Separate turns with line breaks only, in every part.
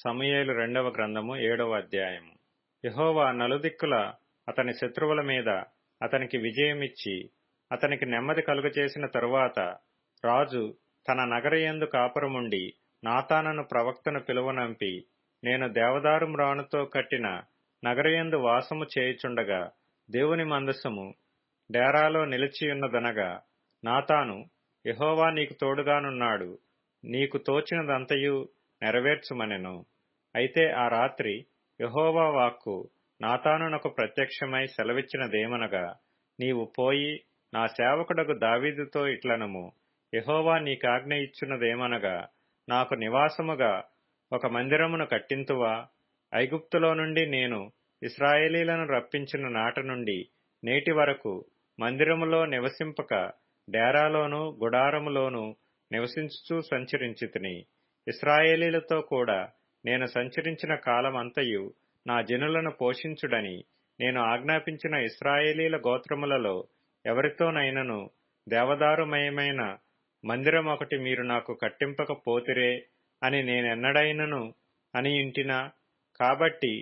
సమూయేలు రెండవ గ్రంథము 7వ అధ్యాయము. యెహోవా నలుదిక్కుల అతని శత్రువుల మీద అతనికి విజయమిచ్చి అతనికి నెమ్మది కలుగచేసిన తరువాత రాజు తన నగరయందు కాపురముండి నాతానను ప్రవక్తను పిలువనంపి, నేను దేవదారు మ్రానుతో కట్టిన నగరయందు వాసము చేయుచుండగా దేవుని మందసము డేరాలో నిలిచియున్నదనగా, నాతాను, యెహోవా నీకు తోడుగానున్నాడు, నీకు తోచినదంతయు నెరవేర్చుమనెను. అయితే ఆ రాత్రి యెహోవా వాక్కు నాతానునకు ప్రత్యక్షమై సెలవిచ్చినదేమనగా, నీవు పోయి నా సేవకుడగు దావీదుతో ఇట్లనుము, యెహోవా నీకాజ్ఞ ఇచ్చున్నదేమనగా, నాకు నివాసముగా ఒక మందిరమును కట్టింతువా? ఐగుప్తులో నుండి నేను ఇశ్రాయేలీలను రప్పించిన నాట నుండి నేటి వరకు మందిరములో నివసింపక డేరాలోను గుడారములోను నివసించుచూ సంచరించితిని. ఇశ్రాయేలీలతో కూడా నేను సంచరించిన కాలమంతయు నా జనులను పోషించుడని నేను ఆజ్ఞాపించిన ఇశ్రాయేలీల గోత్రములలో ఎవరితోనైనను దేవదారుమయమైన మందిరమొకటి మీరు నాకు కట్టింపకపోతిరే అని నేనెన్నడైనను అనియుంటినా? కాబట్టి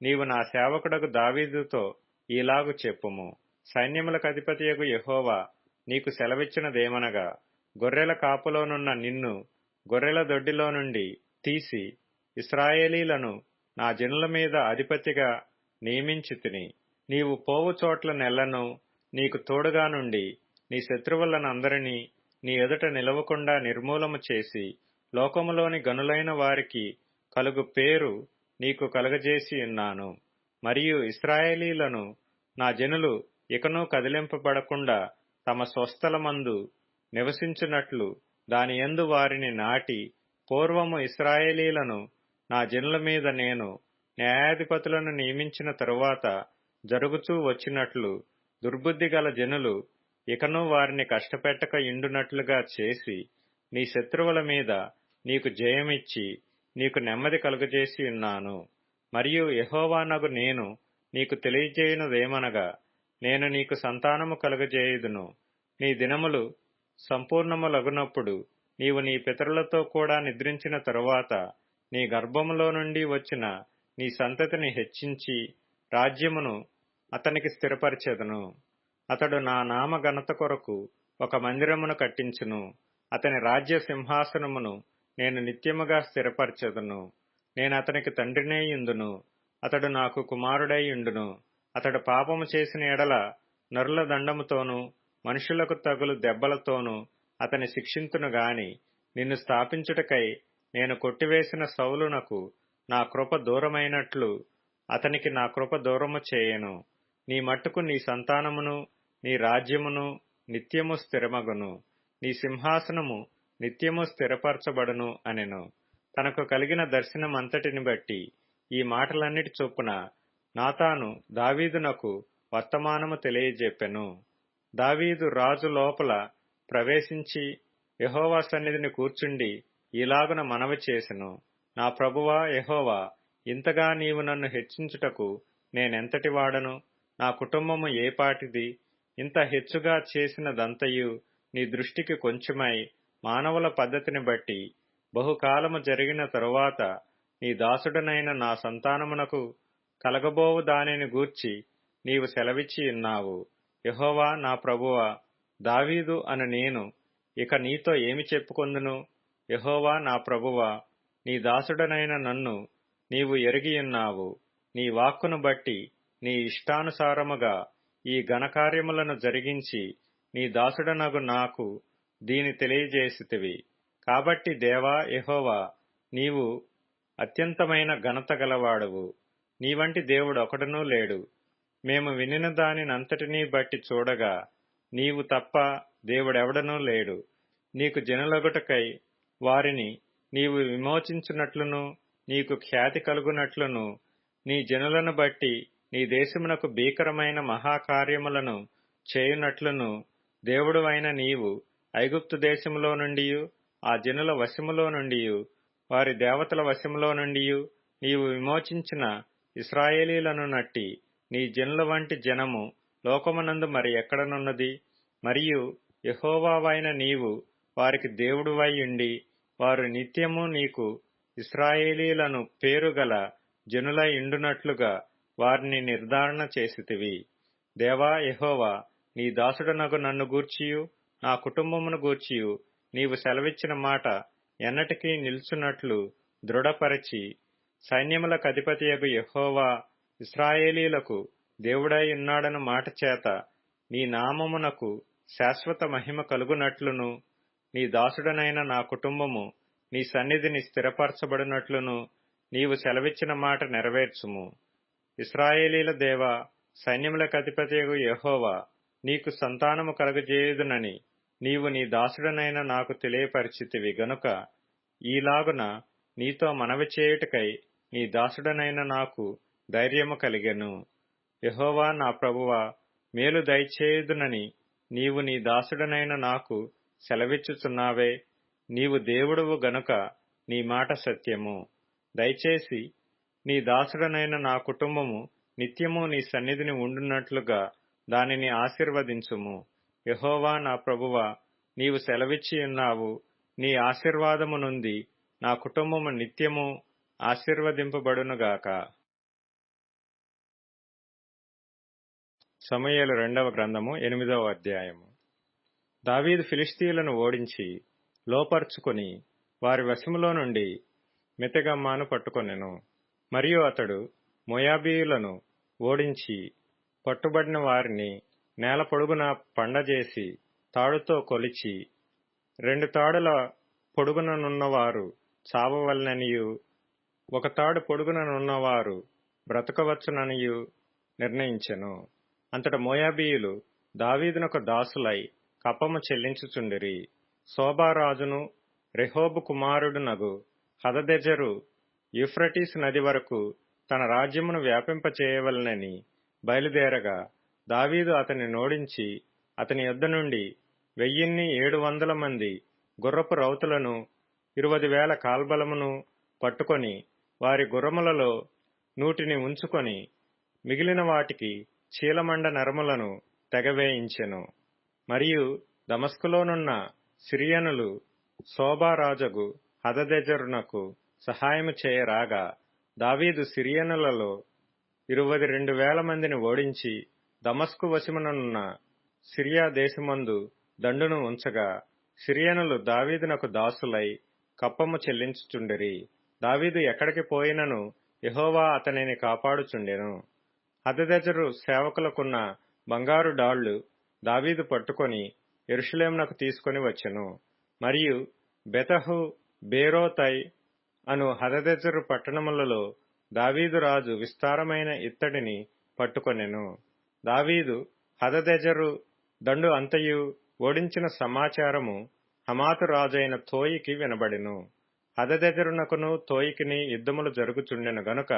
నీవు నా సేవకుడగు దావీదుతో ఈలాగు చెప్పుము, సైన్యములకధిపతియగు యెహోవా నీకు సెలవిచ్చినదేమనగా, గొర్రెల కాపులోనున్న నిన్ను గొర్రెల దొడ్డిలో నుండి తీసి ఇశ్రాయేలీలను నా జనుల మీద అధిపతిగా నియమించితిని. నీవు పోవు చోట్ల నెల్లను నీకు తోడుగా నుండి నీ శత్రువులనందరినీ నీ ఎదుట నిలవకుండా నిర్మూలము చేసి లోకములోని గనులైన వారికి కలుగు పేరు నీకు కలుగజేసి ఉన్నాను. మరియు ఇశ్రాయేలీలను నా జనులు ఇకనూ కదిలింపబడకుండా తమ స్వస్థలమందు నివసించున్నట్లు దానియందు వారిని నాటి, పూర్వము ఇశ్రాయేలీలను నా జనుల మీద నేను న్యాయాధిపతులను నియమించిన తరువాత జరుగుచూ వచ్చినట్లు దుర్బుద్ధి గల జనులు ఇకనూ వారిని కష్టపెట్టక ఇండునట్లుగా చేసి, నీ శత్రువుల మీద నీకు జయమిచ్చి నీకు నెమ్మది కలుగజేసి ఉన్నాను. మరియు యెహోవానగు నేను నీకు తెలియజేయునదేమనగా, నేను నీకు సంతానము కలుగజేయుదును. నీ దినములు సంపూర్ణములగునప్పుడు నీవు నీ పితరులతో కూడా నిద్రించిన తరువాత నీ గర్భములో నుండి వచ్చిన నీ సంతతిని హెచ్చించి రాజ్యమును అతనికి స్థిరపరచెదను. అతడు నా నామ ఘనత కొరకు ఒక మందిరమును కట్టించును. అతని రాజ్య సింహాసనమును నేను నిత్యముగా స్థిరపరచెదను. నేనతనికి తండ్రినేయుందును, అతడు నాకు కుమారుడైయుండును. అతడు పాపము చేసిన ఎడల నరుల దండముతోనూ మనుషులకు తగులు దెబ్బలతోనూ అతని శిక్షింతును గాని, నిన్ను స్థాపించుటకై నేను కొట్టివేసిన సౌలునకు నా కృప దూరమైనట్లు అతనికి నా కృప దూరము చేయను. నీ మట్టుకు నీ సంతానమును నీ రాజ్యమును నిత్యము స్థిరమగును, నీ సింహాసనము నిత్యము స్థిరపరచబడును అనెను. తనకు కలిగిన దర్శనమంతటిని బట్టి ఈ మాటలన్నిటి చొప్పున నాతాను దావీదునకు వర్తమానము తెలియజెప్పెను. దావీదు రాజు లోపల ప్రవేశించి యెహోవా సన్నిధిని కూర్చుండి ఈలాగున మనవి చేసెను, నా ప్రభువా యెహోవా, ఇంతగా నీవు నన్ను హెచ్చించుటకు నేనెంతటి వాడను? నా కుటుంబము ఏపాటిది? ఇంత హెచ్చుగా చేసినదంతయు నీ దృష్టికి కొంచెమై మానవుల పద్ధతిని బట్టి బహుకాలము జరిగిన తరువాత నీ దాసుడనైన నా సంతానమునకు కలగబోవు దానిని గూర్చి నీవు సెలవిచ్చి ఉన్నావు. యెహోవా నా ప్రభువా, దావీదు అను నేను ఇక నీతో ఏమి చెప్పుకొందును? యెహోవా నా ప్రభువా, నీ దాసుడనైన నన్ను నీవు ఎరిగియున్నావు. నీ వాక్కును బట్టి నీ ఇష్టానుసారముగా ఈ ఘనకార్యములను జరిగించి నీ దాసుడనగు నాకు దీని తెలియజేసితివి. కాబట్టి దేవా యెహోవా, నీవు అత్యంతమైన ఘనత గలవాడవు. నీవంటి దేవుడు ఒకడునూ లేడు. మేము వినిన దానినంతటినీ బట్టి చూడగా నీవు తప్ప దేవుడెవడనూ లేడు. నీకు జనులగుటకై వారిని నీవు విమోచించునట్లును నీకు ఖ్యాతి కలుగునట్లును నీ జనులను బట్టి నీ దేశమునకు భీకరమైన మహాకార్యములను చేయునట్లును దేవుడువైన నీవు ఐగుప్తు దేశములో నుండియు ఆ జనుల వశములో నుండియు వారి దేవతల వశములో నుండియు నీవు విమోచించిన ఇశ్రాయేలీలను నట్టి నీ జనుల వంటి జనము లోకమునందు మరి ఎక్కడనున్నది? మరియు యెహోవావైన నీవు వారికి దేవుడువై ఉండి వారు నిత్యము నీకు ఇశ్రాయేలీలను పేరుగల జనులై ఇండునట్లుగా వారిని నిర్ధారణ చేసితివి. దేవా యెహోవా, నీ దాసుడనగు నన్ను గూర్చియు నా కుటుంబమును గూర్చియు నీవు సెలవిచ్చిన మాట ఎన్నటికీ నిల్చున్నట్లు దృఢపరచి, సైన్యములకధిపతియగు యెహోవా ఇశ్రాయేలీలకు దేవుడై ఉన్నాడను మాట చేత నీ నామమునకు శాశ్వత మహిమ కలుగునట్లును, నీ దాసుడనైన నా కుటుంబము నీ సన్నిధిని స్థిరపరచబడినట్లును నీవు సెలవిచ్చిన మాట నెరవేర్చుము. ఇశ్రాయేలీల దేవా, సైన్యములకధిపతియగు యెహోవా, నీకు సంతానము కలుగజేయుదునని నీవు నీ దాసుడనైన నాకు తెలియపరిచితివి గనుక ఈలాగున నీతో మనవి చేయుటకై నీ దాసుడనైన నాకు ధైర్యము కలిగెను. యెహోవా నా ప్రభువా, మేలు దయచేయుదునని నీవు నీ దాసుడనైన నాకు సెలవిచ్చుచున్నావే. నీవు దేవుడువు గనుక నీ మాట సత్యము. దయచేసి నీ దాసుడనైన నా కుటుంబము నిత్యము నీ సన్నిధిని ఉండునట్లుగా దానిని ఆశీర్వదించుము. యెహోవా నా ప్రభువా, నీవు సెలవిచ్చి ఉన్నావు. నీ ఆశీర్వాదము నుండి నా కుటుంబము నిత్యము ఆశీర్వదింపబడునుగాక. సమూయేలు 2వ గ్రంథము 8వ అధ్యాయము. దావీదు ఫిలిష్తీయులను ఓడించి లోపర్చుకొని వారి వశములో నుండి మెతెగమ్మాను పట్టుకొనెను. మరియు అతడు మోయాబీయులను ఓడించి పట్టుబడిన వారిని నేల పొడుగున పండజేసి తాడుతో కొలిచి 2 తాడుల పొడుగుననున్నవారు చావవలననియు 1 తాడు పొడుగుననున్నవారు బ్రతకవచ్చుననియు నిర్ణయించెను. అంతట మోయాబీయులు దావీదునకు దాసులై కప్పము చెల్లించుచుండిరి. శోబారాజును రెహోబు కుమారుడునగు హదదెజరు యూఫ్రటీసు నది వరకు తన రాజ్యమును వ్యాపింపచేయవలనని బయలుదేరగా దావీదు అతని నోడించి అతని యొద్ద నుండి 1700 మంది గుర్రపు రౌతులను 20,000 కాల్బలమును పట్టుకొని వారి గుర్రములలో 100 ఉంచుకొని మిగిలిన వాటికి చీలమండ నరములను తెగవేయించెను. మరియు దమస్కులోనున్న సిరియనులు శోబారాజగు హదదెజరునకు సహాయము చేయరాగా దావీదు సిరియనులలో 22,000 మందిని ఓడించి దమస్కు వశముననున్న సిరియా దేశమందు దండును ఉంచగా సిరియనులు దావీదునకు దాసులై కప్పము చెల్లించుచుండిరి. దావీదు ఎక్కడికి పోయినను యెహోవా అతనిని కాపాడుచుండెను. హదదెజరు సేవకులకున్న బంగారు డాళ్లు దావీదు పట్టుకొని యెరూషలేమునకు తీసుకొని వచ్చెను. మరియు బెతహు, బేరోతై అను హదదెజరు పట్టణములలో దావీదు రాజు విస్తారమైన ఇత్తడిని పట్టుకొనెను. దావీదు హదదెజరు దండు అంతయు ఓడించిన సమాచారము హమాతు రాజైన తోయికి వినబడెను. హదదెజరునకును తోయికిని యుద్ధములు జరుగుచుండెను గనుక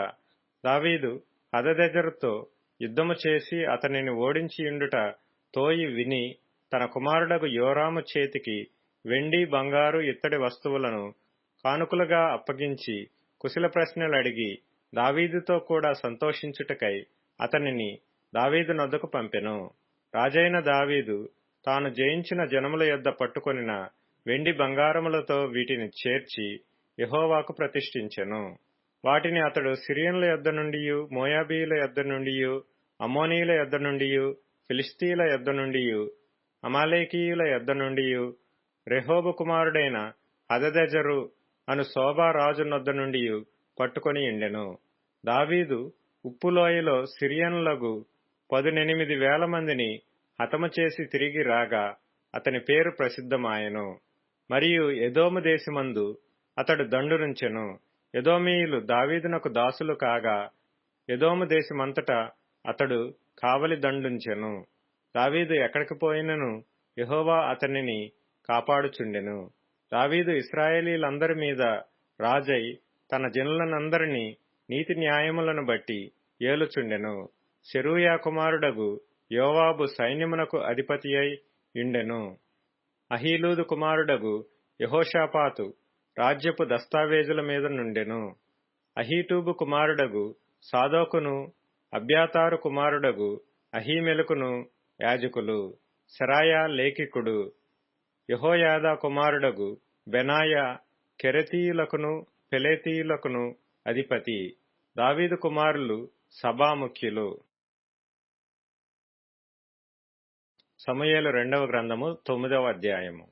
దావీదు హదదెజరుతో యుద్ధము చేసి అతనిని ఓడించియుండుట తోయి విని తన కుమారుడగు యోరాము చేతికి వెండి, బంగారు, ఇత్తడి వస్తువులను కానుకలుగా అప్పగించి కుశల ప్రశ్నలడిగి దావీదుతో కూడా సంతోషించుటకై అతనిని దావీదు నొద్దకు పంపెను. రాజైన దావీదు తాను జయించిన జనముల యొద్ద పట్టుకొనిన వెండి బంగారములతో వీటిని చేర్చి యెహోవాకు ప్రతిష్ఠించెను. వాటిని అతడు సిరియనుల యొద్ద నుండియు, మోయాబీయుల యొద్ద నుండియు, అమ్మోనీయుల యొద్ద నుండియు, ఫిలిష్తీయుల యొద్ద నుండియు, అమాలేకీయుల యొద్ద నుండియు, రెహోబు కుమారుడైన హదదెజరు అను శోబారాజు నొద్ద నుండియు పట్టుకొని ఉండెను. దావీదు ఉప్పులోయలో సిరియనులగు 18,000 మందిని హతము చేసి తిరిగి రాగా అతని పేరు ప్రసిద్ధమాయెను. మరియు ఎదోము దేశమందు అతడు దండునుంచెను. ఎదోమీయులు దావీదునకు దాసులు కాగా ఎదోము దేశమంతటా అతడు కావలి దండుంచెను. దావీదు ఎక్కడికి పోయినను యెహోవా అతనిని కాపాడుచుండెను. దావీదు ఇశ్రాయేలీలందరి మీద రాజై తన జనులనందరినీ నీతి న్యాయములను బట్టి ఏలుచుండెను. సెరూయా కుమారుడగు యోవాబు సైన్యమునకు అధిపతియై యుండెను. అహీలూదు కుమారుడగు యెహోషాపాతు రాజ్యపు దస్తావేజుల మీద నుండెను. అహీటూబు కుమారుడగు సాదోకును, అబ్యాతారు కుమారుడగు అహీమెలకును యాజకులు. సెరాయా లేఖికుడు. యెహోయాదా కుమారుడగు బెనాయా కెరెతీయులకును పెలేతీయులకును అధిపతి. దావీదు కుమారులు సభాముఖ్యులు. సమూయేలు 2వ గ్రంథము 9వ అధ్యాయము.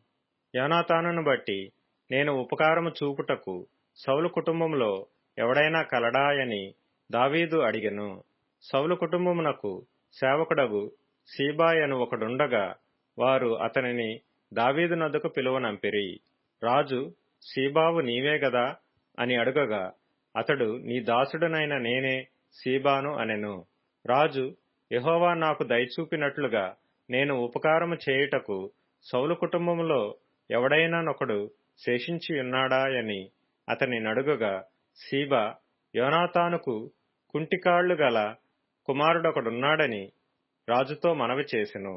యోనాతానును బట్టి నేను ఉపకారము చూపుటకు సౌలు కుటుంబములో ఎవడైనా కలడాయని దావీదు అడిగెను. సౌలు కుటుంబమునకు సేవకుడగు సీబా అను ఒకడుండగా వారు అతనిని దావీదు నొద్దకు పిలువనంపిరి. రాజు, సీబావు నీవే గదా అని అడుగగా అతడు, నీ దాసుడనైన నేనే సీబాను అనెను. రాజు, యెహోవా నాకు దయచూపినట్లుగా నేను ఉపకారము చేయుటకు సౌలు కుటుంబములో ఎవడైనానొకడు శేషించియున్నాడా అని అతని నడుగగా, సీబా, యోనాతానుకు కుంటికాళ్లు గల కుమారుడొకడున్నాడని రాజుతో మనవి చేసెను.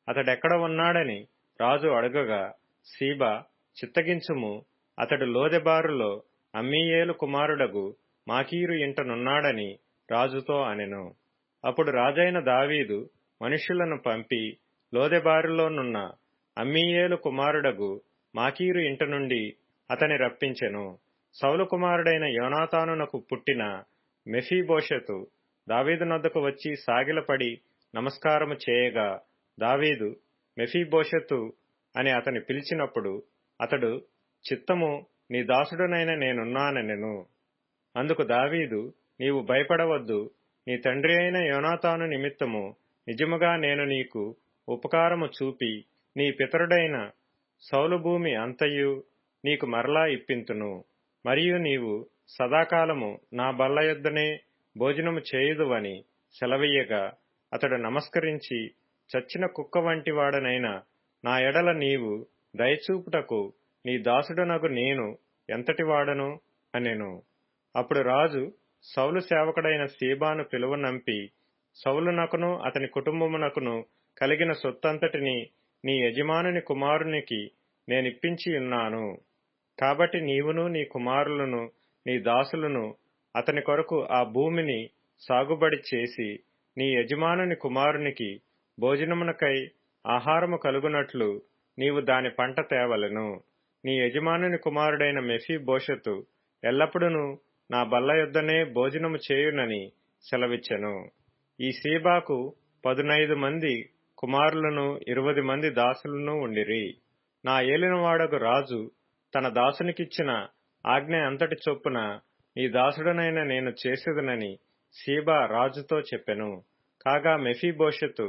అతడెక్కడ ఉన్నాడని రాజు అడుగగా, సీబా, చిత్తగించుము, అతడు లోదెబారులో అమ్మీయేలు కుమారుడగు మాకీరు ఇంటనున్నాడని రాజుతో అనెను. అప్పుడు రాజైన దావీదు మనుష్యులను పంపి లోదెబారులోనున్న అమ్మీయేలు కుమారుడగు మాకీరు ఇంట నుండి అతని రప్పించెను. సౌలు కుమారుడైన యోనాతానునకు పుట్టిన మెఫీబోషెతు దావీదు నొద్దకు వచ్చి సాగిలపడి నమస్కారము చేయగా, దావీదు మెఫీబోషెతు అని అతని పిలిచినప్పుడు అతడు, చిత్తము, నీ దాసుడనైన నేనున్నానెను. అందుకు దావీదు, నీవు భయపడవద్దు, నీ తండ్రి అయిన యోనాతాను నిమిత్తము నిజముగా నేను నీకు ఉపకారము చూపి నీ పితరుడైన సౌలు భూమి అంతయు నీకు మరలా ఇప్పింతును. మరియు నీవు సదాకాలము నా బల్ల యొద్దనే భోజనము చేయుదువని సెలవీయగా, అతడు నమస్కరించి, చచ్చిన కుక్క వంటి వాడనైన నా ఎడల నీవు దయచూపుటకు నీ దాసుడనగు నేను ఎంతటి వాడను అనెను. అప్పుడు రాజు సౌలు సేవకుడైన సీబాను పిలువనంపి, సౌలునకును అతని కుటుంబమునకును కలిగిన సొత్తంతటిని నీ యజమానుని కుమారునికి నేనిప్పించియున్నాను. కాబట్టి నీవును నీ కుమారులను నీ దాసులను అతని కొరకు ఆ భూమిని సాగుబడి చేసి నీ యజమానుని కుమారునికి భోజనమునకై ఆహారము కలుగునట్లు నీవు దాని పంట తేవలెను. నీ యజమానుని కుమారుడైన మెఫీబోషెతు ఎల్లప్పుడూ నా బల్ల యొద్దనే భోజనము చేయునని సెలవిచ్చెను. ఈ సీబాకు 15 మంది కుమారులను 20 మంది దాసులను ఉండిరి. నా ఏలినవాడగు రాజు తన దాసునికిచ్చిన ఆజ్ఞ అంతటి చొప్పున నీ దాసుడనైన నేను చేసేదనని సీబా రాజుతో చెప్పెను. కాగా మెఫీబోషెతు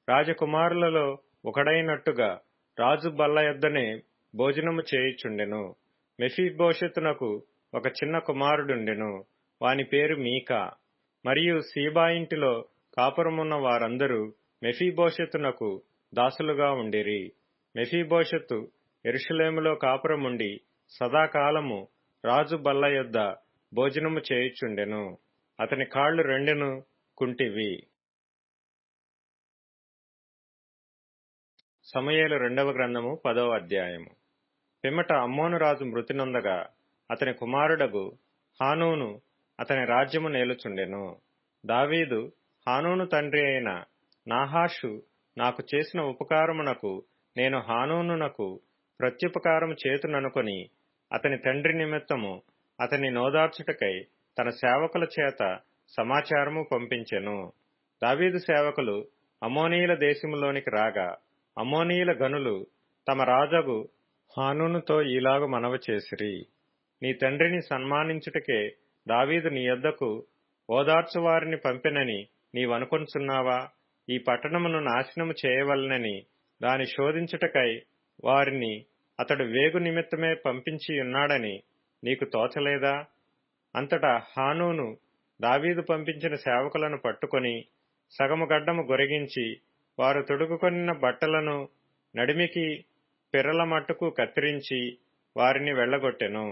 రాజకుమారులలో ఒకడైనట్టుగా రాజు బల్ల యొద్దనే భోజనము చేయుచుండెను. మెఫీబోషెతునకు ఒక చిన్న కుమారుడుండెను, వాని పేరు మీకా. మరియు సీబా ఇంటిలో కాపురమున్న వారందరూ మెఫీబోషెతునకు దాసులుగా ఉండిరి. మెఫీబోషెతు యెరూషలేములో కాపురముండి సదాకాలము రాజు బల్ల యొద్ద భోజనము చేయుచుండెను. అతని కాళ్లు రెండును కుంటివి. సమూయేలు 2వ గ్రంథము 10వ అధ్యాయము. పిమ్మట అమ్మోను రాజు మృతి నొందగా అతని కుమారుడగు హానూను అతని రాజ్యము నేలుచుండెను. దావీదు హానూను తండ్రి అయిన నాహాషు నాకు చేసిన ఉపకారమునకు నేను హానూనునకు ప్రత్యుపకారము చేతుననుకొని అతని తండ్రి నిమిత్తము అతని నోదార్చుటకై తన సేవకుల చేత సమాచారము పంపించెను. దావీదు సేవకులు అమ్మోనీయుల దేశములోనికి రాగా అమ్మోనీయుల గనులు తమ రాజగు హానూనుతో ఈలాగు మనవి చేసిరి, నీ తండ్రిని సన్మానించుటకే దావీదు నీ యొద్దకు ఓదార్చువారిని పంపెనని నీవనుకొనుచున్నావా? ఈ పట్టణమును నాశనము చేయవలనని దాని శోధించుటకై వారిని అతడు వేగు నిమిత్తమే పంపించియున్నాడని నీకు తోచలేదా? అంతటా హానూను దావీదు పంపించిన సేవకులను పట్టుకొని సగము గడ్డము గొరిగించి వారు తొడుగుకొనిన బట్టలను నడిమికి పిర్రల మట్టుకు కత్తిరించి వారిని వెళ్లగొట్టెను.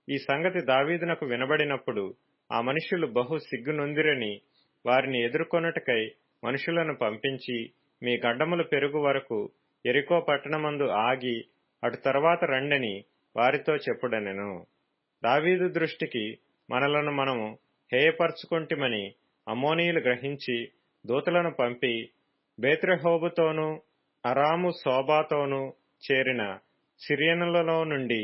ఈ సంగతి దావీదునకు వినబడినప్పుడు ఆ మనుష్యులు బహు సిగ్గునొందిరని వారిని ఎదుర్కొనుటకై మనుషులను పంపించి, మీ గడ్డములు పెరుగు వరకు యెరికో పట్టణమందు ఆగి అటు తర్వాత రండని వారితో చెప్పుడనెను. దావీదు దృష్టికి మనలను మనము హేయపరచుకొంటిమని అమ్మోనీయులు గ్రహించి దూతలను పంపి బేత్రెహోబుతోనూ అరాము సోబాతోనూ చేరిన సిరియనులలో నుండి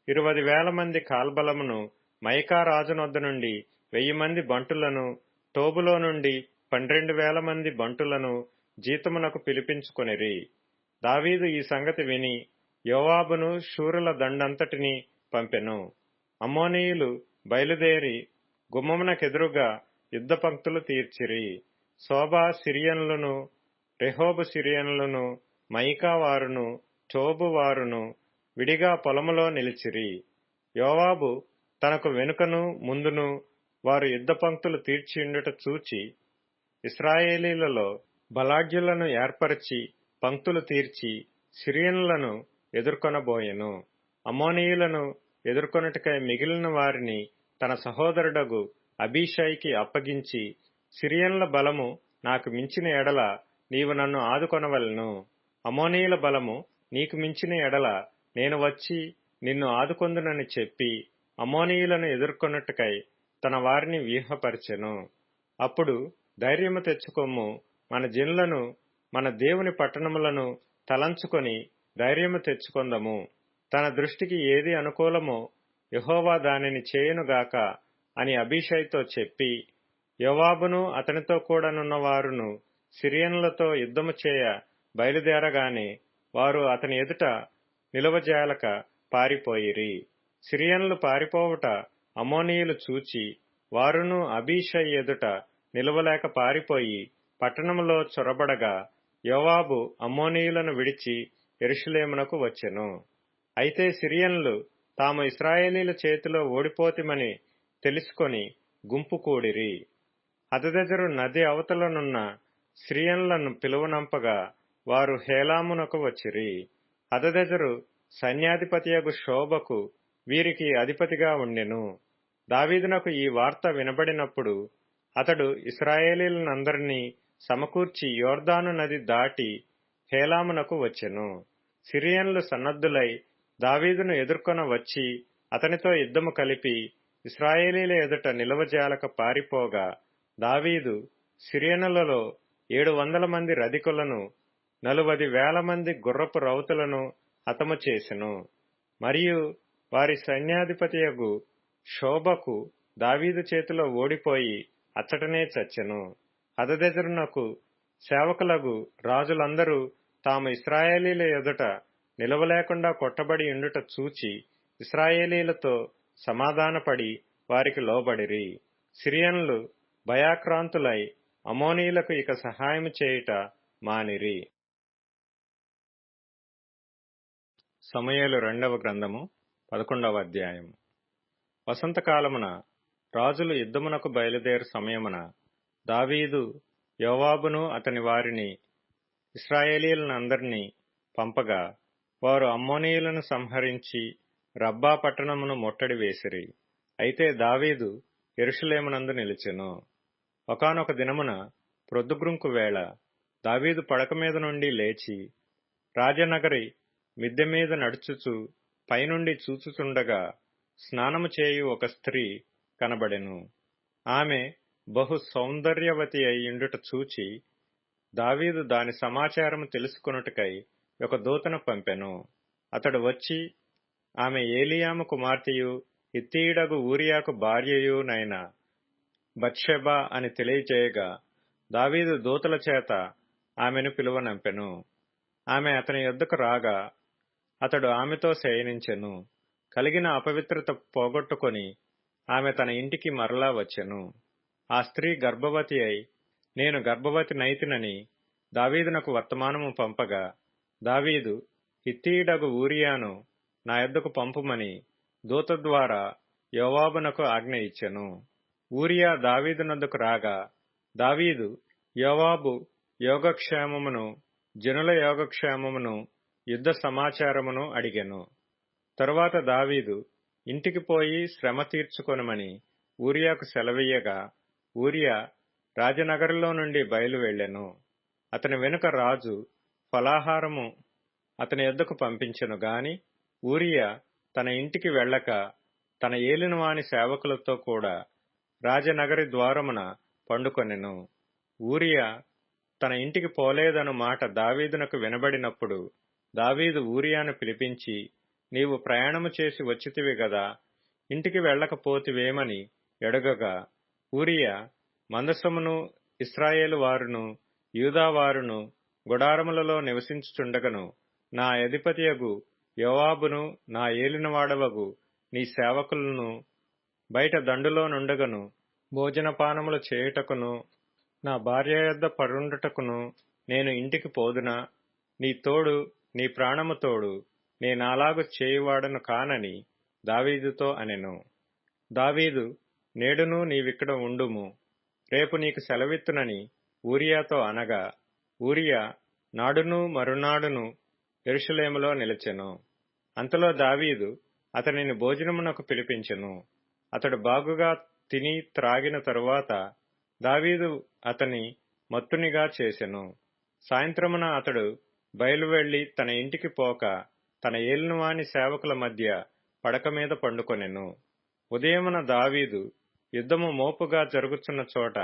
20,000 మంది కాల్బలమును, మైకా రాజునొద్ద నుండి 1,000 మంది బంటులను, టోబులో నుండి 12,000 మంది బంటులను జీతమునకు పిలిపించుకొనిరి. దావీదు ఈ సంగతి విని యోవాబును శూరుల దండంతటినీ పంపెను. అమ్మోనీయులు బయలుదేరి గుమ్మమునకెదురుగా యుద్ధ పంక్తులు తీర్చిరి. శోబా సిరియన్లును, రెహోబు సిరియన్లును, మైకా వారును, టోబు వారును విడిగా పొలములో నిలిచిరి. యోవాబు తనకు వెనుకను ముందును వారు యుద్ధ పంక్తులు తీర్చియుండుట చూచి ఇశ్రాయేలీలలో బలాఢ్యులను ఏర్పరచి పంక్తులు తీర్చి సిరియన్లను ఎదుర్కొనబోయెను. అమ్మోనీయులను ఎదుర్కొనుటకై మిగిలిన వారిని తన సహోదరుడగు అబీషైకి అప్పగించి, సిరియన్ల బలము నాకు మించిన ఎడల నీవు నన్ను ఆదుకొనవలెను. అమ్మోనీయుల బలము నీకు మించిన ఎడల నేను వచ్చి నిన్ను ఆదుకొందునని చెప్పి అమ్మోనీయులను ఎదుర్కొనుటకై తన వారిని వ్యూహపరచెను. అప్పుడు ధైర్యము తెచ్చుకొమ్ము, మన జనులను మన దేవుని పట్టణములను తలంచుకొని ధైర్యము తెచ్చుకొందము. తన దృష్టికి ఏది అనుకూలమో యెహోవా దానిని చేయునుగాక అని అబీషైతో చెప్పి, యోవాబును అతనితో కూడానున్న వారును సిరియన్లతో యుద్ధము చేయ బయలుదేరగానే వారు అతని ఎదుట నిలువజాలక పారిపోయిరి. సిరియన్లు పారిపోవుట అమ్మోనీయులు చూచి వారును అబీషై ఎదుట నిలువలేక పారిపోయి పట్టణములో చొరబడగా యోవాబు అమ్మోనీయులను విడిచి యెరూషలేమునకు వచ్చెను. అయితే సిరియన్లు తాము ఇశ్రాయేలీల చేతిలో ఓడిపోతిమని తెలుసుకొని గుంపు కూడిరి. హదదెజరు నది అవతలనున్న సిరియన్లను పిలువనంపగా వారు హేలామునకు వచ్చిరి. హదదెజరు సైన్యాధిపతియగు షోబకు వీరికి అధిపతిగా ఉండెను. దావీదునకు ఈ వార్త వినబడినప్పుడు అతడు ఇశ్రాయేలీలందరినీ సమకూర్చి యోర్దాను నది దాటి హేలామునకు వచ్చెను. సిరియన్లు సన్నద్ధులై దావీదును ఎదుర్కొన వచ్చి అతనితో యుద్ధము కలిపి ఇశ్రాయేలీల ఎదుట నిలువజాలక పారిపోగా దావీదు సిరియనులలో 700 మంది రధికులను 40,000 మంది గుర్రపు రౌతులను హతము చేసెను. మరియు వారి సైన్యాధిపతియగు షోబకు దావీదు చేతిలో ఓడిపోయి అచ్చటనే చచ్చెను. హదదెజరునకు సేవకులగు రాజులందరూ తాము ఇశ్రాయేలీల ఎదుట నిలవలేకుండా కొట్టబడి ఉండుట చూచి ఇశ్రాయేలీలతో సమాధానపడి వారికి లోబడిరి. సిరియన్లు భయాక్రాంతులై అమ్మోనీయులకు ఇక సహాయము చేయుట మానిరి. సమూయేలు 2వ గ్రంథము 11వ అధ్యాయము. వసంతకాలమున రాజులు యుద్ధమునకు బయలుదేరు సమయమున దావీదు యోవాబును అతని వారిని ఇశ్రాయేలీలందరినీ పంపగా వారు అమ్మోనీయులను సంహరించి రబ్బా పట్టణమును ముట్టడి వేసిరి. అయితే దావీదు యెరూషలేమునందు నిలిచెను. ఒకానొక దినమున ప్రొద్దుగ్రుంకు వేళ దావీదు పడక మీద నుండి లేచి రాజనగరి మిద్దె మీద నడుచుచు పైనుండి చూచుచుండగా స్నానము చేయు ఒక స్త్రీ కనబడెను. ఆమె బహు సౌందర్యవతి అయ్యుండుట చూచి దావీదు దాని సమాచారము తెలుసుకొనుటకై ఒక దూతను పంపెను. అతడు వచ్చి ఆమె ఏలీయాము కుమార్తెయు హిత్తీయుడగు ఊరియాకు భార్యయునైన బత్షెబా అని తెలియజేయగా దావీదు దూతల చేత ఆమెను పిలువనంపెను. ఆమె అతని యొద్దకు రాగా అతడు ఆమెతో శయనించెను. కలిగిన అపవిత్రత పోగొట్టుకొని ఆమె తన ఇంటికి మరలా వచ్చెను. ఆ స్త్రీ గర్భవతి అయి నేను గర్భవతి నైతినని దావీదునకు వర్తమానము పంపగా దావీదు హిత్తీయుడగు ఊరియాను నా యొద్దకు పంపుమని దూత ద్వారా యోవాబునకు ఆజ్ఞ ఇచ్చెను. ఊరియా దావీదునొద్దకు రాగా దావీదు యోవాబు యోగక్షేమమును జనుల యోగక్షేమమును యుద్ధ సమాచారమును అడిగెను. తరువాత దావీదు ఇంటికి పోయి శ్రమ తీర్చుకొనమని ఊరియాకు సెలవీయగా ఊరియా రాజనగరులో నుండి బయలు వెళ్లెను. అతని వెనుక రాజు ఫలాహారము అతని యొద్దకు పంపించెను గాని ఊరియా తన ఇంటికి వెళ్ళక తన ఏలినవాని సేవకులతో కూడా రాజనగరి ద్వారమున పండుకొనెను. ఊరియా తన ఇంటికి పోలేదను మాట దావీదునకు వినబడినప్పుడు దావీదు ఊరియాను పిలిపించి నీవు ప్రయాణము చేసి వచ్చితివి గదా, ఇంటికి వెళ్ళకపోతివేమని ఎడగగా, ఊరియా, మందసమును ఇశ్రాయేలు వారును యూదావారును గుడారములలో నివసించుచుండగను నా అధిపతియగు యోవాబును నా ఏలినవాడవగు నీ సేవకులను బయట దండులో నుండగను భోజనపానములు చేయుటకును నా భార్య యొద్ద పరుండుటకును నేను ఇంటికి పోదునా? నీ తోడు, నీ ప్రాణము తోడు నేనాలాగు చేయువాడను కానని దావీదుతో అనెను. దావీదు, నేడును నీవిక్కడ ఉండుము, రేపు నీకు సెలవిత్తునని ఊరియాతో అనగా, ఊరియా నాడును మరునాడును యెరూషలేములో నిలిచెను. అంతలో దావీదు అతనిని భోజనమునకు పిలిపించెను. అతడు బాగుగా తిని త్రాగిన తరువాత దావీదు అతని మత్తునిగా చేసెను. సాయంత్రమున అతడు బయలువెళ్లి తన ఇంటికి పోక తన ఏలినవాని సేవకుల మధ్య పడక మీద పండుకొనెను. ఉదయమున దావీదు యుద్ధము మోపుగా జరుగుచున్న చోట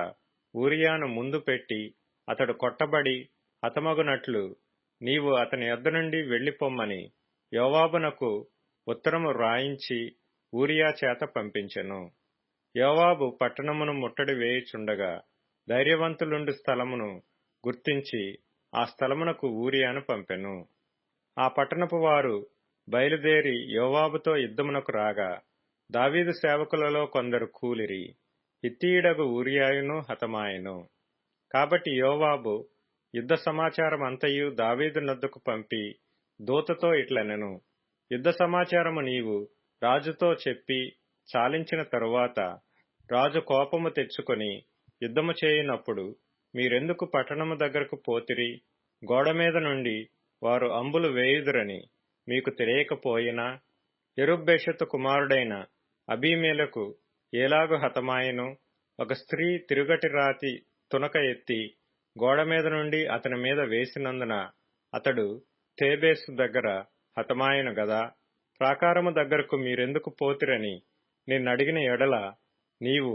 ఊరియాను ముందు పెట్టి అతడు కొట్టబడి హతమగునట్లు నీవు అతని యొద్ద నుండి వెళ్లిపొమ్మని యోవాబునకు ఉత్తరము రాయించి ఊరియా చేత పంపించెను. యోవాబు పట్టణమును ముట్టడి వేయుచుండగా ధైర్యవంతులుండు స్థలమును గుర్తించి ఆ స్థలమునకు ఊరియాను పంపెను. ఆ పట్టణపు వారు బయలుదేరి యోవాబుతో యుద్ధమునకు రాగా దావీదు సేవకులలో కొందరు కూలిరి. హిత్తీయుడగు ఊరియాయును హతమాయెను. కాబట్టి యోవాబు యుద్ధ సమాచారమంతయు దావీదు నొద్దకు పంపి దూతతో ఇట్లనెను, యుద్ధ సమాచారము నీవు రాజుతో చెప్పి చాలించిన తరువాత రాజు కోపము తెచ్చుకొని యుద్ధము చేయునప్పుడు మీరెందుకు పట్టణము దగ్గరకు పోతిరి? గోడమీద నుండి వారు అంబులు వేయుదురని మీకు తెలియకపోయినా? యెరుబ్బెషెతు కుమారుడైన అబీమెలెకు ఏలాగు హతమాయెను? ఒక స్త్రీ తిరుగటి రాతి తునక ఎత్తి గోడమీద నుండి అతని మీద వేసినందున అతడు తేబేసు దగ్గర హతమాయెను గదా. ప్రాకారము దగ్గరకు మీరెందుకు పోతిరని నిన్నడిగిన ఎడల నీవు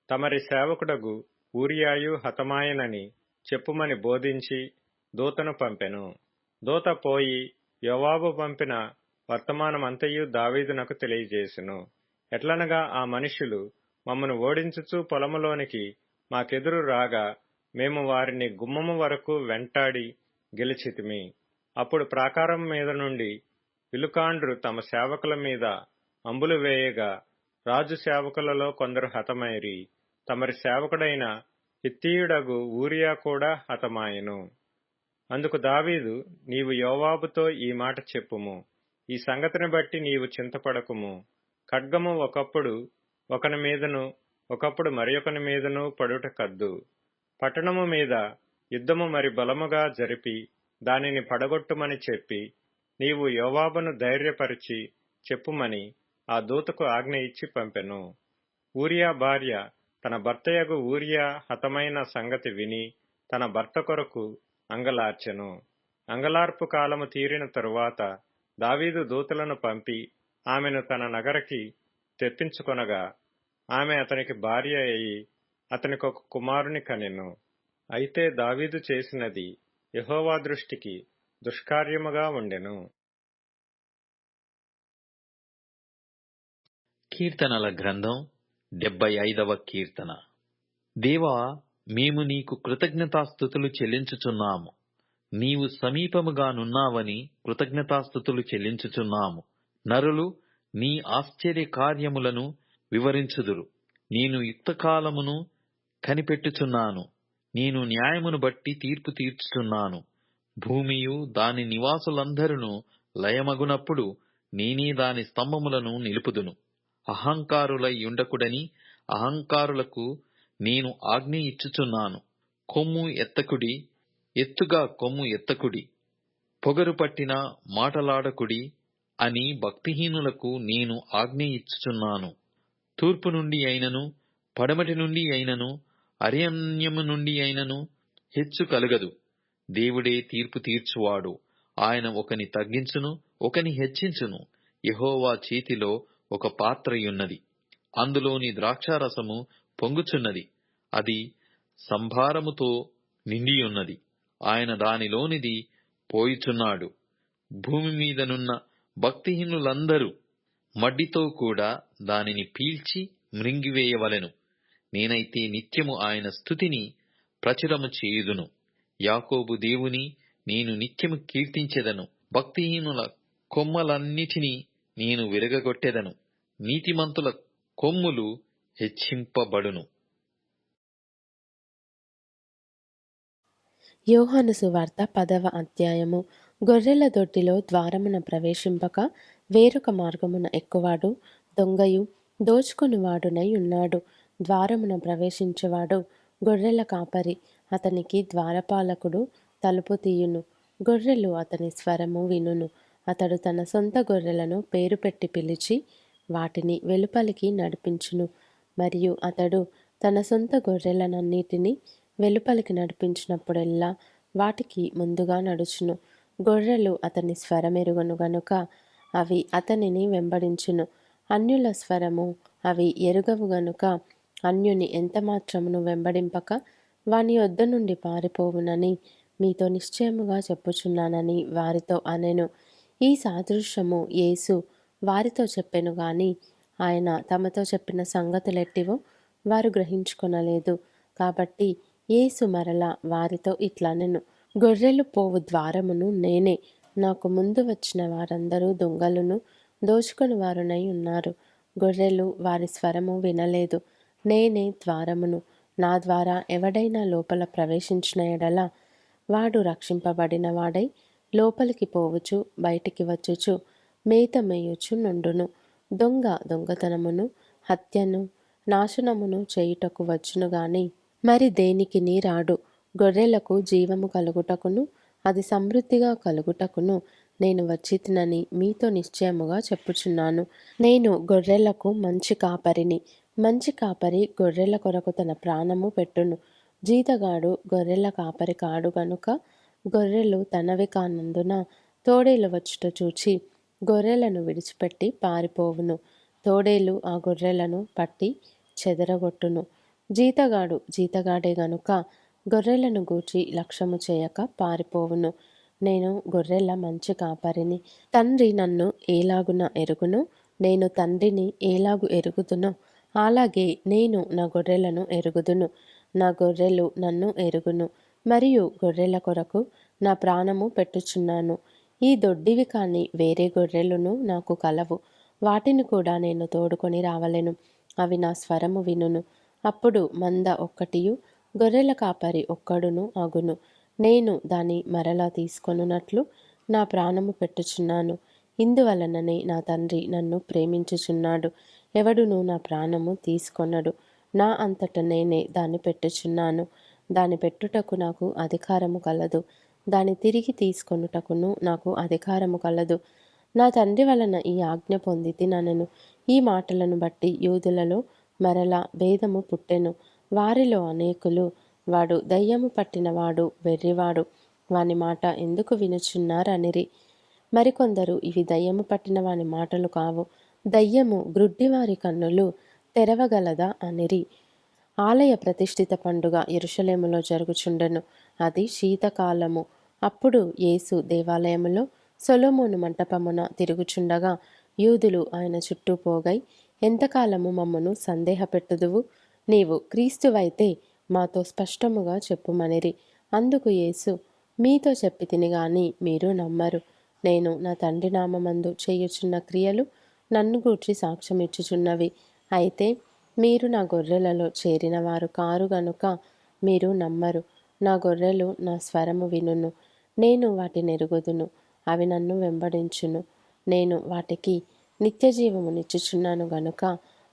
తమరి సేవకుడగు ఊరియాయు హతమాయెనని చెప్పుమని బోధించి దూతను పంపెను. దూత పోయి యోవాబు పంపిన వర్తమానమంతయు దావీదునకు తెలియజేసెను. ఎట్లనగా, ఆ మనుష్యులు మమ్మను ఓడించుచు పొలములోనికి మాకెదురు రాగా మేము వారిని గుమ్మము వరకు వెంటాడి గెలిచితిమి. అప్పుడు ప్రాకారం మీద నుండి విలుకాండ్రు తమ సేవకుల మీద అంబులు వేయగా రాజు సేవకులలో కొందరు హతమైరి. తమరి సేవకుడైన హిత్తీయుడగు ఊరియా కూడా హతమాయెను. అందుకు దావీదు, నీవు యోవాబుతో ఈ మాట చెప్పుము, ఈ సంగతిని బట్టి నీవు చింతపడకుము. ఖడ్గము ఒకప్పుడు ఒకని మీదను ఒకప్పుడు మరియొకని మీదను పడుట కద్దు. పట్టణము మీద యుద్ధము మరి బలముగా జరిపి దానిని పడగొట్టుమని చెప్పి నీవు యోవాబును ధైర్యపరిచి చెప్పుమని ఆ దూతకు ఆజ్ఞ ఇచ్చి పంపెను. ఊరియా భార్య తన భర్తయగు ఊరియా హతమైన సంగతి విని తన భర్త కొరకు అంగలార్చెను. అంగలార్పు కాలము తీరిన తరువాత దావీదు దూతలను పంపి ఆమెను తన నగరికి తెప్పించుకొనగా ఆమె అతనికి భార్య అయి అతనికొక కుమారుని కనెను. అయితే దావీదు చేసినది యెహోవా దృష్టికి దుష్కార్యముగా ఉండెను.
కీర్తనల గ్రంథం 75వ కీర్తన. దేవా, మేము నీకు కృతజ్ఞతాస్తుతులు చెల్లించుచున్నాము. నీవు సమీపముగా నున్నావని కృతజ్ఞతాస్తుతులు చెల్లించుచున్నాము. నరులు నీ ఆశ్చర్య కార్యములను వివరించుదురు. నేను యుక్తకాలమును కనిపెట్టుచున్నాను. నేను న్యాయమును బట్టి తీర్పు తీర్చుచున్నాను. భూమియు దాని నివాసులందరూ లయమగునప్పుడు నేనే దాని స్తంభములను నిలుపుదును. అహంకారులై ఉండకుడని అహంకారులకు నేను ఆజ్ఞ ఇచ్చుచున్నాను. కొమ్ము ఎత్తకుడి, ఎత్తుగా కొమ్ము ఎత్తకుడి, పొగరు పట్టిన మాటలాడకుడి అని భక్తిహీనులకు నేను ఆజ్ఞ ఇచ్చుచున్నాను. తూర్పు నుండి అయినను పడమటి నుండి అయినను అరణ్యము నుండి అయినను హెచ్చు కలగదు. దేవుడే తీర్పు తీర్చువాడు. ఆయన ఒకని తగ్గించును, ఒకని హెచ్చించును. యెహోవా చేతిలో ఒక పాత్రయున్నది, అందులోని ద్రాక్షారసము పొంగుచున్నది. అది సంభారముతో నిండియున్నది. ఆయన దానిలోనిది పోయుచున్నాడు. భూమి మీదనున్న భక్తిహీనులందరూ మడ్డితో కూడా దానిని పీల్చి మృంగివేయవలెను. నేనైతే నిత్యము ఆయన స్తుతిని ప్రచురము చేయుదును. యాకోబు దేవుని నేను నిత్యము కీర్తించెదను. భక్తిహీనుల కొమ్మలన్నిటినీ నేను విరగగొట్టెదను. నీతిమంతుల కొమ్ములు హెచ్చింపబడును.
యోహాను సువార్త 10వ అధ్యాయము. గొర్రెల దొడ్డిలో ద్వారమున ప్రవేశింపక వేరొక మార్గమున ఎక్కువాడు దొంగయు దోచుకునివాడునై ఉన్నాడు. ద్వారమున ప్రవేశించేవాడు గొర్రెల కాపరి. అతనికి ద్వారపాలకుడు తలుపు తీయును. గొర్రెలు అతని స్వరము వినును. అతడు తన సొంత గొర్రెలను పేరు పెట్టి పిలిచి వాటిని వెలుపలికి నడిపించును. మరియు అతడు తన సొంత గొర్రెలనన్నిటినీ వెలుపలికి నడిపించినప్పుడెల్లా వాటికి ముందుగా నడుచును. గొర్రెలు అతని స్వరమెరుగును గనుక అవి అతనిని వెంబడించును. అన్యుల స్వరము అవి ఎరుగవు గనుక అన్యుని ఎంతమాత్రమును వెంబడింపక వాని యొద్ద నుండి పారిపోవునని మీతో నిశ్చయముగా చెప్పుచున్నానని వారితో అనెను. ఈ సాదృశ్యము యేసు వారితో చెప్పెను గాని ఆయన తమతో చెప్పిన సంగతులెట్టివో వారు గ్రహించుకొనలేదు. కాబట్టి యేసు మరల వారితో ఇట్లనెను, గొర్రెలు పోవు ద్వారమును నేనే. నాకు ముందు వచ్చిన వారందరూ దొంగలును దోచుకొని వారునై ఉన్నారు. గొర్రెలు వారి స్వరము వినలేదు. నేనే ద్వారమును. నా ద్వారా ఎవడైనా లోపల ప్రవేశించిన ఎడల వాడు రక్షింపబడిన వాడై లోపలికి పోవచ్చు, బయటికి వచ్చుచు మేత మేయుచు నుండును. దొంగ దొంగతనమును, హత్యను, నాశనమును చేయుటకు వచ్చును గాని మరి దేనికిని రాడు. గొర్రెలకు జీవము కలుగుటకును అది సమృద్ధిగా కలుగుటకును నేను వచ్చితినని మీతో నిశ్చయముగా చెప్పుచున్నాను. నేను గొర్రెలకు మంచి కాపరిని. మంచి కాపరి గొర్రెల కొరకు తన ప్రాణము పెట్టును. జీతగాడు గొర్రెల కాపరి కాడు గనుక గొర్రెలు తనవి కానందున తోడేలు వచ్చుట చూచి గొర్రెలను విడిచిపెట్టి పారిపోవును. తోడేలు ఆ గొర్రెలను పట్టి చెదరగొట్టును. జీతగాడు జీతగాడే గనుక గొర్రెలను గూర్చి లక్ష్యము చేయక పారిపోవును. నేను గొర్రెల మంచి కాపరిని. తండ్రి నన్ను ఏలాగున ఎరుగునో నేను తండ్రిని ఏలాగు ఎరుగుదునో అలాగే నేను నా గొర్రెలను ఎరుగుదును. నా గొర్రెలు నన్ను ఎరుగును మరియు గొర్రెల కొరకు నా ప్రాణము పెట్టుచున్నాను. ఈ దొడ్డివి కాని వేరే గొర్రెలును నాకు కలవు. వాటిని కూడా నేను తోడుకొని రావలెను. అవి నా స్వరము వినును. అప్పుడు మంద ఒక్కటియు గొర్రెల కాపరి ఒక్కడును అగును. నేను దాని మరలా తీసుకొనున్నట్లు నా ప్రాణము పెట్టుచున్నాను. ఇందువలననే నా తండ్రి నన్ను ప్రేమించుచున్నాడు. ఎవడును నా ప్రాణము తీసుకొనడు. నా అంతట నేనే దాన్ని పెట్టుచున్నాను. దాని పెట్టుటకు నాకు అధికారము కలదు. దాని తిరిగి తీసుకొనుటకును నాకు అధికారము కలదు. నా తండ్రి వలన ఈ ఆజ్ఞ పొంది తిననెను. ఈ మాటలను బట్టి యూదులలో మరలా భేదము పుట్టెను. వారిలో అనేకులు వాడు దయ్యము పట్టినవాడు, వెర్రివాడు, వాని మాట ఎందుకు వినుచున్నారనిరి. మరికొందరు ఇవి దయ్యము పట్టిన వాని మాటలు కావు, దయ్యము గ్రుడ్డివారి కన్నులు తెరవగలదా అనిరి. ఆలయ ప్రతిష్ఠిత పండుగ యెరూషలేములో జరుగుచుండెను. అది శీతకాలము. అప్పుడు యేసు దేవాలయములో సొలొమోను మంటపమున తిరుగుచుండగా యూదులు ఆయన చుట్టూ పోగై, ఎంతకాలము మమ్మను సందేహపెట్టుదువు? నీవు క్రీస్తువైతే మాతో స్పష్టముగా చెప్పుమనిరి. అందుకు యేసు, మీతో చెప్పితిని గాని మీరు నమ్మరు. నేను నా తండ్రి నామమందు చేయుచున్న క్రియలు నన్ను గూర్చి సాక్ష్యమిచ్చుచున్నవి. అయితే మీరు నా గొర్రెలలో చేరిన వారు కారు గనుక మీరు నమ్మరు. నా గొర్రెలు నా స్వరము వినును. నేను వాటిని ఎరుగుదును. అవి నన్ను వెంబడించును. నేను వాటికి నిత్య జీవమునిచ్చుచున్నాను గనుక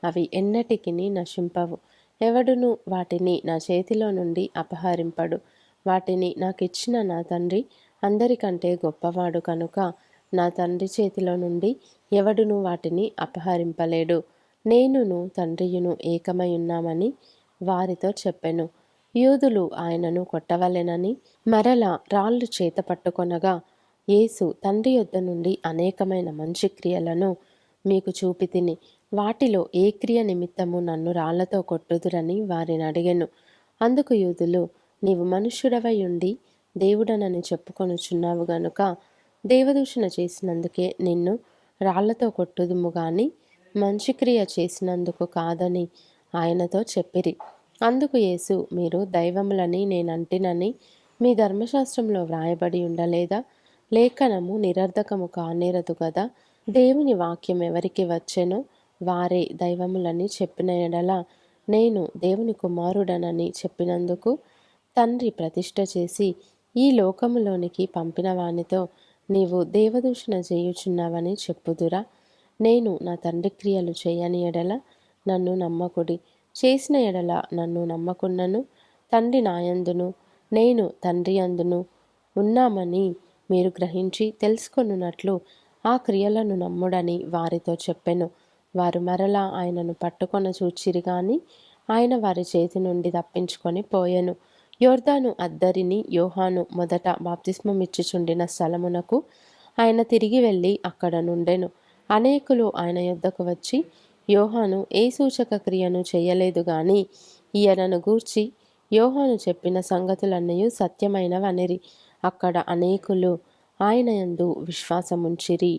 అవి ఎన్నటికిని నశింపవు. ఎవడును వాటిని నా చేతిలో నుండి అపహరింపడు. వాటిని నాకిచ్చిన నా తండ్రి అందరికంటే గొప్పవాడు కనుక నా తండ్రి చేతిలో నుండి ఎవడును వాటిని అపహరింపలేడు. నేనును తండ్రియును ఏకమై ఉన్నామని వారితో చెప్పెను. యూదులు ఆయనను కొట్టవలెనని మరల రాళ్ళు చేత పట్టుకొనగా యేసు తండ్రి యొద్ద నుండి అనేకమైన మంచి క్రియలను మీకు చూపితిని. వాటిలో ఏ క్రియ నిమిత్తము నన్ను రాళ్లతో కొట్టుదురని వారిని అడిగెను. అందుకు యూదులు, నీవు మనుష్యుడవై ఉండి దేవుడనని చెప్పుకొనుచున్నావు గనుక దేవదూషణ చేసినందుకే నిన్ను రాళ్లతో కొట్టుదుము గాని మంచి క్రియ చేసినందుకు కాదని ఆయనతో చెప్పిరి. అందుకు యేసు, మీరు దైవములని నేనంటినని మీ ధర్మశాస్త్రంలో వ్రాయబడి ఉండలేదా? లేఖనము నిరర్ధకము కానేరదు గదా. దేవుని వాక్యం ఎవరికి వచ్చెనో వారే దైవములని చెప్పిన ఎడల నేను దేవుని కుమారుడనని చెప్పినందుకు తండ్రి ప్రతిష్ఠ చేసి ఈ లోకములోనికి పంపిన వానితో నీవు దేవదూషణ చేయుచున్నావని చెప్పుదురా? నేను నా తండ్రి క్రియలు చేయని ఎడల నన్ను నమ్మకుడి, చేసిన ఎడల నన్ను నమ్మకున్నను. తండ్రి నాయందును నేను తండ్రి అందును ఉన్నామని మీరు గ్రహించి తెలుసుకొనున్నట్లు ఆ క్రియలను నమ్ముడని వారితో చెప్పెను. వారు మరలా ఆయనను పట్టుకొన చూచిరి గాని ఆయన వారి చేతి నుండి తప్పించుకొని పోయెను. యోర్దాను అద్దరిని యోహాను మొదట బాప్తిస్మమిచ్చుచుండిన స్థలమునకు ఆయన తిరిగి వెళ్ళి అక్కడ నుండెను. అనేకులు ఆయన యొద్దకు వచ్చి, యోహాను ఏ సూచక క్రియను చేయలేదు గాని ఈయనను గూర్చి యోహాను చెప్పిన సంగతులన్నయూ సత్యమైనవనిరి. అక్కడ అనేకులు ఆయన యందు విశ్వాసముంచిరి.